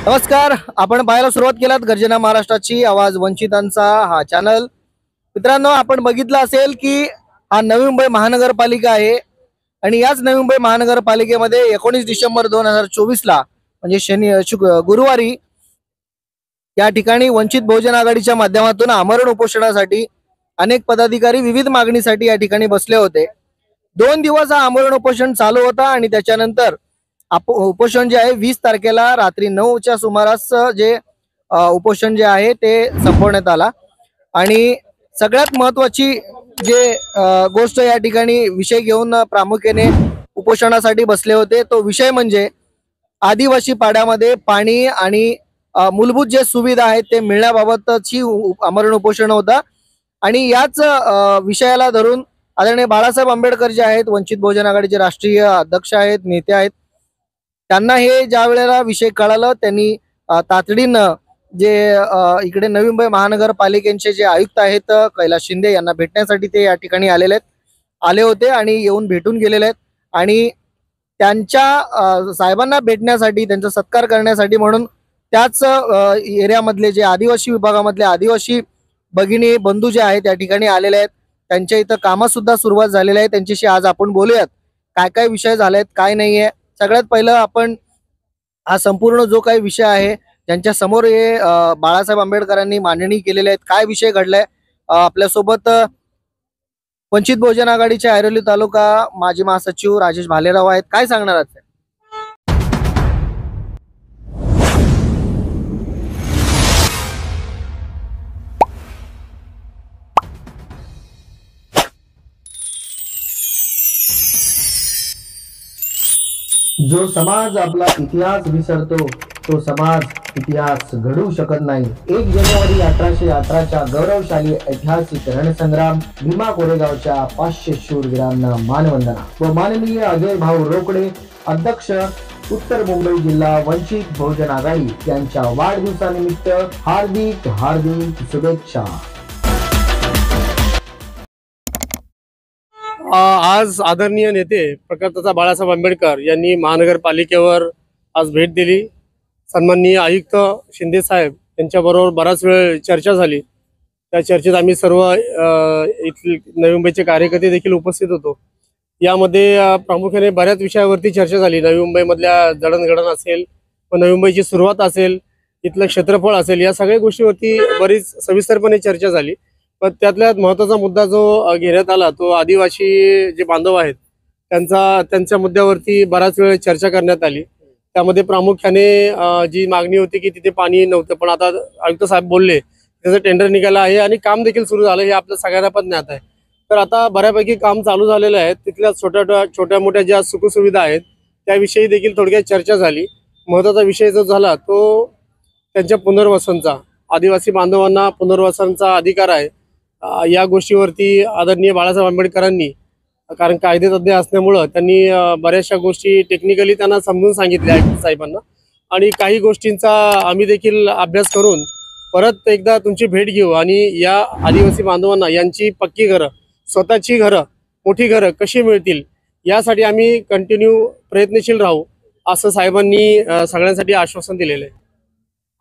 नमस्कार, आपण पाहायला सुरुवात केलात गर्जना महाराष्ट्राची आवाज वंचितांचा हा चॅनल। मित्रांनो, आपण बघितलं असेल की हा नवी मुंबई महानगरपालिका आहे आणि याच नवी मुंबई महानगरपालिकेमध्ये 19 डिसेंबर 2024 ला म्हणजे गुरुवारी या ठिकाणी वंचित बहुजन आघाडीच्या माध्यमातून आमरण उपोषणासाठी अनेक पदाधिकारी विविध मागणीसाठी या ठिकाणी बसले होते। 2 दिवस हा आमरण उपोषण चालू होता आणि त्याच्यानंतर उपोषण जे आहे 20 तारखेला रात्री 9च्या सुमारास जे उपोषण जे आहे ते संपवण्यात आला। आणि सगळ्यात महत्त्वाची जे गोष्ट या ठिकाणी विषय घेऊन प्रामुख्याने उपोषणासाठी बसले होते तो विषय म्हणजे आदिवासी पाड्यामध्ये पाणी आणि मूलभूत जे सुविधा आहेत ते मिळण्याबाबतची आमरण उपोषण होता। आणि याच विषयाला धरून आदरणीय बाळासाहेब आंबेडकर जे आहेत वंचित बहुजन आघाडीचे राष्ट्रीय अध्यक्ष आहेत, नेते आहेत, त्यांना हे ज्या वेळेला विषय कळाला त्यांनी तातडीनं जे इकडे नवी मुंबई महानगरपालिकेचे जे आयुक्त आहेत कैलास शिंदे यांना भेटण्यासाठी ते या ठिकाणी आले होते आणि येऊन भेटून गेलेले आहेत। आणि त्यांच्या साहेबांना भेटण्यासाठी त्यांचा सत्कार करण्यासाठी म्हणून त्याच एरियामधले जे आदिवासी विभागामधले आदिवासी भगिनी बंधू जे आहेत त्या ठिकाणी आलेले आहेत। त्यांच्या इथं कामसुद्धा सुरुवात झालेली आहे। त्यांच्याशी आज आपण बोलूयात काय काय विषय झालेत काय नाही आहे। सगळ्यात पहिलं आपण हा संपूर्ण जो काही विषय आहे ज्यांच्या समोर हे बाळासाहेब आंबेडकरांनी मांडणी केलेले आहेत काय विषय घडलाय आपल्यासोबत वंचित बहुजन आघाडीचे ऐरोली तालुका माजी महासचिव राजेश भालेराव आहेत। काय सांगणार आहात? जो समाज आपला इतिहास विसरतो तो समाज इतिहास घडवू शकत नाही। 1 जानेवारी 1818च्या गौरवशाली ऐतिहासिक रणसंग्राम भीमा कोरेगावच्या 500 शूरवीरांना मानवंदना व माननीय अजय भाऊ रोकडे अध्यक्ष उत्तर मुंबई जिल्हा वंचित बहुजन आघाडी यांच्या वाढदिवसानिमित्त हार्दिक हार्दिक शुभेच्छा। आज आदरणीय नेते प्रकाशदादा बाळासाहेब आंबेडकर यांनी महानगरपालिकेवर आज भेट दिली। सन्माननीय आयुक्त शिंदे साहेब यांच्याबरोबर बराच वेळ चर्चा झाली। त्या चर्चेत आम्ही सर्व इथले नवी मुंबईचे कार्यकर्ते देखील उपस्थित होतो। यामध्ये प्रामुख्याने बऱ्याच विषयावरती चर्चा झाली। नवी मुंबईमधल्या जडणघडण असेल व नवी मुंबईची सुरुवात असेल, इथलं क्षेत्रफळ असेल, या सगळ्या गोष्टीवरती बरीच सविस्तरपणे चर्चा झाली। पण त्यातल्यात महत्त्वाचा मुद्दा जो घेण्यात आला तो आदिवासी जे बांधव आहेत त्यांच्या मुद्द्यावरती बराच वेळ चर्चा करण्यात आली। त्यामध्ये प्रामुख्याने जी मागणी होती की तिथे पाणी नव्हतं, पण आता आयुक्त साहेब बोलले त्याचं टेंडर निघालं आहे आणि काम देखील सुरू झालं, हे आपल्या सगळ्यांना पण ज्ञात आहे। तर आता बऱ्यापैकी काम चालू झालेलं आहे। तिथल्या छोट्या मोठ्या ज्या सुखसुविधा आहेत त्याविषयी देखील थोडक्यात चर्चा झाली। महत्त्वाचा विषय जो झाला तो त्यांच्या पुनर्वसनचा, आदिवासी बांधवांना पुनर्वसनचा अधिकार आहे या गोष्टीवरती आदरणीय बाळासाहेब आंबेडकरांनी, कारण कायदेतज्ञ असल्यामुळं त्यांनी बऱ्याचशा गोष्टी टेक्निकली त्यांना समजून सांगितल्या आयुक्त साहेबांना। आणि काही गोष्टींचा आम्ही देखील अभ्यास करून परत एकदा तुमची भेट घेऊ आणि या आदिवासी बांधवांना यांची पक्की घरं, स्वतःची घरं, मोठी घरं कशी मिळतील यासाठी आम्ही कंटिन्यू प्रयत्नशील राहू असं साहेबांनी सगळ्यांसाठी आश्वासन दिलेलं आहे।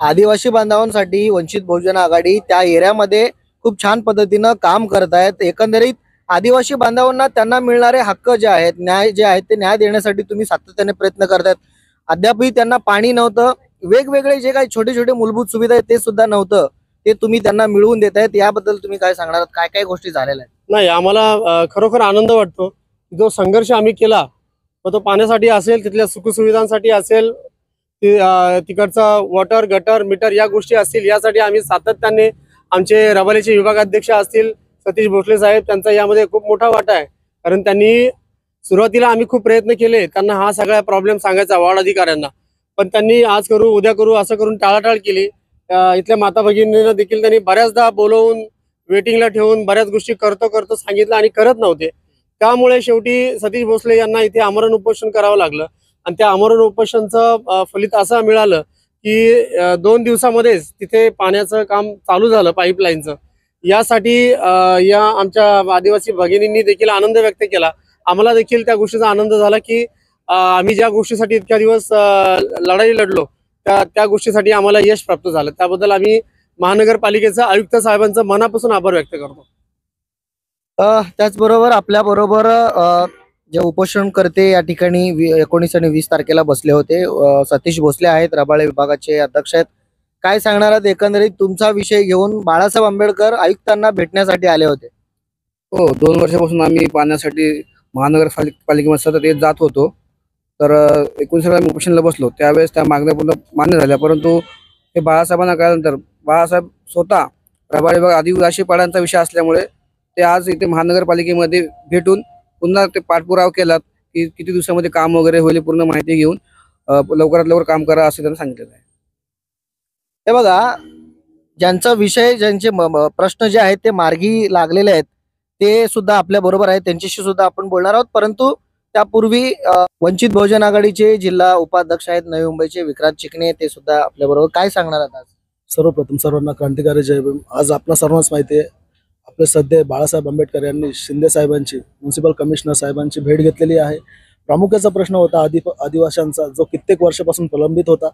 आदिवासी बांधवांसाठी वंचित बहुजन आघाडी त्या एरियामध्ये खूप छान पद्धतीनं काम करत आहेत। एकंदरीत आदिवासी बांधवांना त्यांना मिळणारे हक्क जे आहेत, न्याय जे आहेत ते न्याय देण्यासाठी तुम्ही सातत्याने प्रयत्न करतायत। अद्यापही त्यांना पाणी नव्हतं, वेगवेगळे जे काही छोटे छोटे मूलभूत सुविधा आहेत ते सुद्धा नव्हतं, ते तुम्ही त्यांना मिळवून देत आहेत। याबद्दल तुम्ही काय सांगणार आहात? काय काय गोष्टी झालेल्या आहेत? नाही, आम्हाला खरोखर आनंद वाटतो। जो संघर्ष आम्ही केला तो पाण्यासाठी असेल, तिथल्या सुखसुविधांसाठी असेल, तिकडचा वॉटर गटर मीटर या गोष्टी असतील, यासाठी आम्ही सातत्याने आमचे रबालीचे विभागाध्यक्ष असतील सतीश भोसले साहेब, त्यांचा यामध्ये खूप मोठा वाटा आहे। कारण त्यांनी सुरुवातीला आम्ही खूप प्रयत्न केले त्यांना हा सगळा प्रॉब्लेम सांगायचा वार्ड अधिकाऱ्यांना, पण त्यांनी आज करू उद्या करू असं करून टाळाटाळ केली। इथल्या माता भगिनींना देखील त्यांनी बऱ्याचदा बोलवून वेटिंगला ठेवून बऱ्याच गोष्टी करतो सांगितलं आणि करत नव्हते। त्यामुळे शेवटी सतीश भोसले यांना इथे आमरण उपोषण करावं लागलं आणि त्या आमरण उपोषणाचं फलित असं मिळालं की 2 दिवसामध्येच तिथे पाण्याचं काम चालू झालं, पाईपलाईनचं। यासाठी या आमच्या आदिवासी भगिनींनी देखील आनंद व्यक्त केला। आम्हाला देखील त्या गोष्टीचा आनंद झाला की आम्ही ज्या गोष्टीसाठी इतक्या दिवस लढाई लढलो त्या गोष्टीसाठी आम्हाला यश प्राप्त झालं. त्याबद्दल आम्ही महानगरपालिकेचा आयुक्त साहेबांचा मनापासून आभार व्यक्त करतो. त्याचबरोबर आपल्या बरोबर जे उपोषणकर्ते या ठिकाणी 19 आणि 20 तारखेला बसले होते. सतीश भोसले आहेत, रबाळे विभागाचे अध्यक्ष आहेत. काय सांगणार आहात एकंदरीत तुमचा विषय घेऊन? बाळासाहेब आंबेडकर आयुक्तांना भेटण्यासाठी आले होते. हो, 2 वर्षापासून आम्ही पाहण्यासाठी महानगरपालिकेमध्ये सतत येत जात होतो. तर 19 आम्ही उपोषणाला बसलो, त्यावेळेस त्या मागण्या पूर्ण मान्य झाल्या. परंतु हे बाळासाहेबांना कळल्यानंतर बाळासाहेब स्वतः रबाळे विभाग आदिवासी पाड्यांचा विषय असल्यामुळे ते आज इथे महानगरपालिकेमध्ये भेटून पुन्हा ते पाठपुरावा केला की किती दिवसामध्ये काम वगैरे होईल पूर्ण माहिती घेऊन लवकरात लवकर काम करा असं त्यांना सांगितलेलं आहे. हे बघा, ज्यांचा विषय ज्यांचे प्रश्न जे आहेत ते मार्गी लागलेले आहेत ते सुद्धा आपल्या बरोबर आहेत. त्यांच्याशी सुद्धा आपण बोलणार आहोत. परंतु त्यापूर्वी वंचित बहुजन आघाडीचे जिल्हा उपाध्यक्ष आहेत नवी मुंबईचे विक्रांत चिकणे, ते सुद्धा आपल्या बरोबर. काय सांगणार आहात आज? सर्वप्रथम सर्वांना क्रांतिकारी जय भीम. आज आपल्या सर्वांनाच माहिती आहे, आपले सध्या बाळासाहेब आंबेडकर यांनी शिंदे साहेबांची, म्युन्सिपल कमिशनर साहेबांची भेट घेतलेली आहे. प्रामुख्याचा प्रश्न होता आदिवासींचा, जो कित्येक वर्षापासून प्रलंबित होता.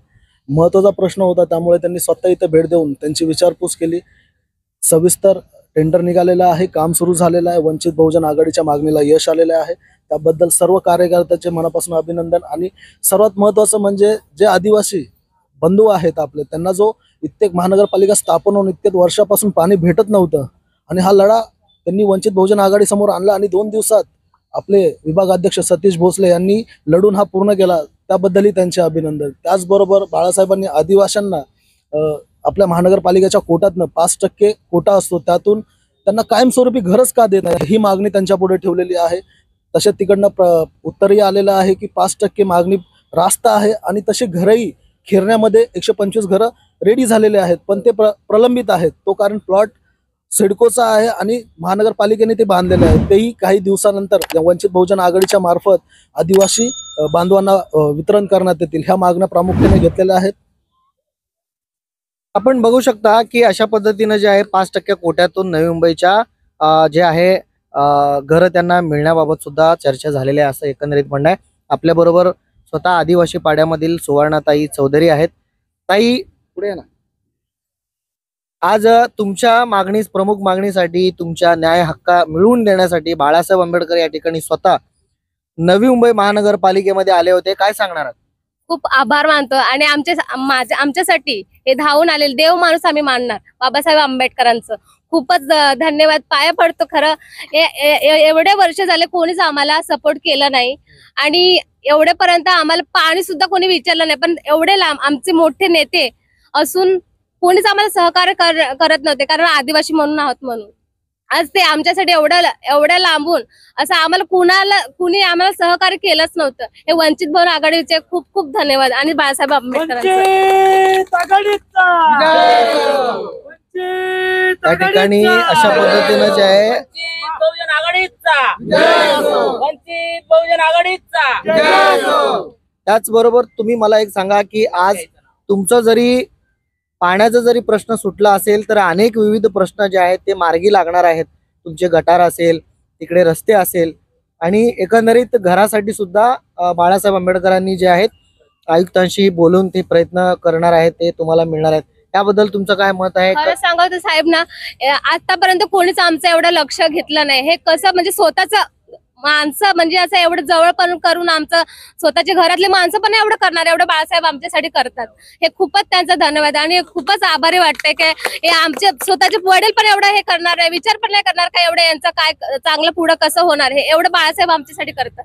महत्त्वाचा प्रश्न होता, त्यामुळे त्यांनी स्वतः इथे भेट देऊन त्यांची विचारपूस केली. सविस्तर टेंडर निघालेलं आहे, काम सुरू झालेलं आहे. वंचित बहुजन आघाडीच्या मागणीला यश आलेले आहे. त्याबद्दल सर्व कार्यकर्त्यांचे मनापासून अभिनंदन. आणि सर्वात महत्त्वाचं म्हणजे जे आदिवासी बंधू आहेत आपले, त्यांना जो इत्येक महानगरपालिका स्थापन होऊन इतक्या वर्षापासून पाणी भेटत नव्हतं आणि हा लढा त्यांनी वंचित बहुजन आघाडी समोर आणला आणि 2 दिवसात आपले विभागाध्यक्ष सतीश भोसले यांनी लढून हा पूर्ण केला. त्याबद्दलही त्यांचे अभिनंदन. त्याचबरोबर बाळासाहेबांनी आदिवासींना आपल्या महानगरपालिकेच्या कोटातनं 5% कोटा असतो, त्यातून त्यांना कायमस्वरूपी घरच का देत नाही, ही मागणी त्यांच्या पुढे ठेवलेली आहे. तसे तिकडनं उत्तरही आलेलं आहे की 5% मागणी रास्त आहे आणि तसे घरही खिरण्यामध्ये 125 घरं रेडी झालेले आहेत, पण ते प्रलंबित आहेत. तो कारण प्लॉट सिडकोचा आहे आणि महानगरपालिकेने ते बांधलेले आहे. तेही काही दिवसानंतर वंचित बहुजन आघाडीच्या मार्फत आदिवासी बांधवांना वितरण करण्यात येतील. ह्या मागण्या प्रामुख्याने घेतलेल्या आहेत. आपण बघू शकता की अशा पद्धतीनं जे आहे 5% कोट्यातून नवी मुंबईच्या जे आहे घर त्यांना मिळण्याबाबत सुद्धा चर्चा झालेली आहे, असं एकंदरीत म्हणणं आहे. आपल्या बरोबर स्वतः आदिवासी पाड्यामधील सुवर्णाताई चौधरी आहेत. ताई, पुढे ना. आज तुमच्या प्रमुख मागणीसाठी, तुमच्या न्याय हक्क मिळवून देण्यासाठी बाळासाहेब आंबेडकर या ठिकाणी स्वतः नवी मुंबई महानगरपालिकेमध्ये आले होते. काय सांगणार आहात? खूप आभार मानतो आणि आमच्यासाठी हे धावून आलेले देव माणूस आम्ही मानणार बाबासाहेब आंबेडकरांचं. खूपच धन्यवाद, पाया पडतो. खरं एवढे वर्ष झाले कोणीच आम्हाला सपोर्ट केलं नाही आणि एवढेपर्यंत आम्हाला पाणी सुद्धा कोणी विचारलं नाही, पण एवढे लांब आमचे मोठे नेते असून कोणीच आम्हाला सहकार्य करत नव्हते, कारण आदिवासी म्हणून आहोत म्हणून. आज ते आमच्यासाठी एवढ्या लांबून असं आम्हाला कुणी आम्हाला सहकार्य केलंच नव्हतं. हे वंचित बहुजन आघाडीचे खूप खूप धन्यवाद आणि बाळासाहेब आंबेडकरांचे. त्या ठिकाणी अशा पद्धतीनं जे आहे त्याचबरोबर तुम्ही मला एक सांगा की आज तुमचं जरी पाण्याचा जरी प्रश्न सुटला असेल तर अनेक विविध प्रश्न जे आहेत ते मार्गी लागणार आहेत. तुमचे गटार असेल, तिकडे रस्ते असेल आणि एकंदरीत घरासाठी सुद्धा बाळासाहेब आंबेडकरांनी जे आहेत आयुक्तांशी बोलून ते प्रयत्न करणार आहेत, ते तुम्हाला मिळणार आहेत. त्याबद्दल तुमचं काय मत आहे? खरं सांगायचं साहेब ना, आतापर्यंत कोणीच आमचं एवढं लक्ष घेतलं नाही. हे कसं म्हणजे स्वतःच माणसं म्हणजे असं एवढं जवळ करून आमचं स्वतःच्या घरातले माणसं पण एवढं करणार, एवढं बाळासाहेब आमच्यासाठी करतात. हे खूपच त्यांचा धन्यवाद आणि खूपच आभारी वाटतंय की हे आमचे स्वतःचे वडील पण एवढं हे करणार आहे, विचार पण नाही करणार का एवढं यांचं काय चांगलं पुढं कसं होणार, हे एवढं बाळासाहेब आमच्यासाठी करतात.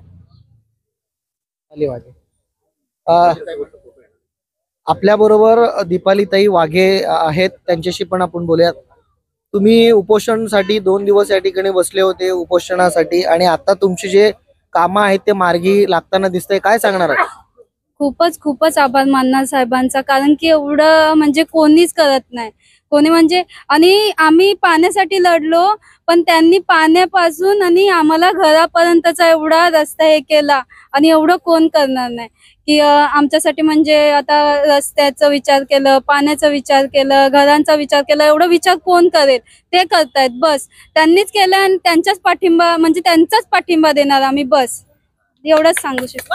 आपल्या बरोबर दीपालीताई वाघे आहेत, त्यांच्याशी पण आपण बोलूयात. तुम्ही उपोषणासाठी 2 दिवस या ठिकाणी बसले होते उपोषणासाठी आणि आता तुमची जे कामं आहेत ते मार्गी लागताना दिसतंय. काय सांगणार आहात? खूपच आभार मानणार साहेबांचा, कारण की एवढं म्हणजे कोणीच करत नाही. कोणी म्हणजे आणि आम्ही पाण्यासाठी लढलो, पण त्यांनी पाण्यापासून आणि आम्हाला घरापर्यंतचा एवढा रस्ता हे केला आणि एवढं कोण करणार नाही की आमच्यासाठी. म्हणजे आता रस्त्याचा विचार केलं, पाण्याचा विचार केलं, घरांचा विचार केला, एवढा विचार कोण करेल? ते करतायत, बस त्यांनीच केलं आणि त्यांचाच पाठिंबा देणार आम्ही, बस एवढंच सांगू शकतो.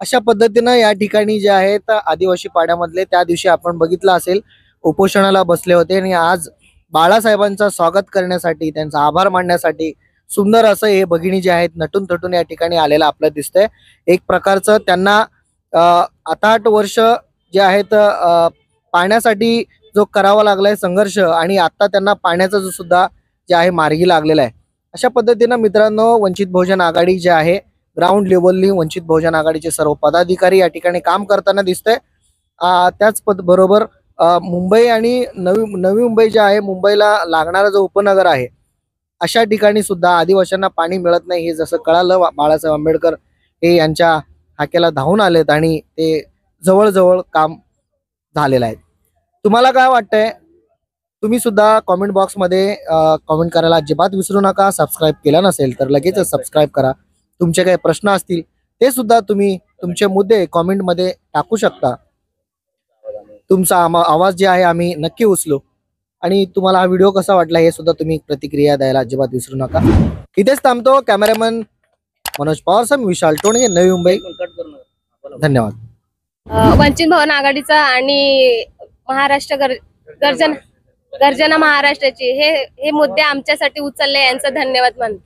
अशा पद्धतीनं या ठिकाणी जे आहेत आदिवासी पाड्यामधले त्या दिवशी आपण बघितलं असेल उपोषणाला बसले होते आणि आज बाळासाहेबांचं स्वागत करण्यासाठी त्यांचा आभार मानण्यासाठी सुंदर असं हे भगिनी जे आहेत नटून थटून या ठिकाणी आलेलं आपल्याला दिसतंय. एक प्रकारचं त्यांना 8 वर्ष जे आहेत पाण्यासाठी जो करावा लागलाय संघर्ष आणि आता त्यांना पाण्याचा जो सुद्धा जे आहे मार्गी लागलेला आहे. अशा पद्धतीनं मित्रांनो वंचित बहुजन आघाडी जे आहे ग्राउंड लेवलनी वंचित बहुजन आघाडीचे सर्व पदाधिकारी या ठिकाणी काम करताना दिसतंय. त्याच बरोबर मुंबई आणि नवी मुंबई जे आहे मुंबईला लागणारा जो उपनगर आहे अशा ठिकाणी सुद्धा आदिवासींना पाणी मिळत नाही हे जसं कळालं बाळासाहेब आंबेडकर हे यांच्या हाकेला धावून आलेत आणि ते जवळजवळ काम झालेलं आहे. तुम्हाला काय वाटतंय तुम्ही सुद्धा कमेंट बॉक्समध्ये कमेंट करायला अजिबात विसरू नका. सबस्क्राईब केला नसेल तर लगेच सबस्क्राईब करा. तुमचे काही प्रश्न असतील ते सुद्धा तुम्ही तुमचे मुद्दे कमेंटमध्ये टाकू शकता. तुमचा आवाज जे आहे आम्ही नक्की उचलू. आणि तुम्हाला हा व्हिडिओ कसा वाटला हे सुद्धा तुम्ही प्रतिक्रिया द्यायला अजिबात विसरू नका. इथेच थांबतो. कॅमेरामन मनोज पवार, विशाल टोणगे, नवी मुंबई. धन्यवाद. वंचित बहुजन आघाडीचा आणि महाराष्ट्र गर्जना महाराष्ट्राची हे मुद्दे आमच्यासाठी उचलले यांचा धन्यवाद मानतो.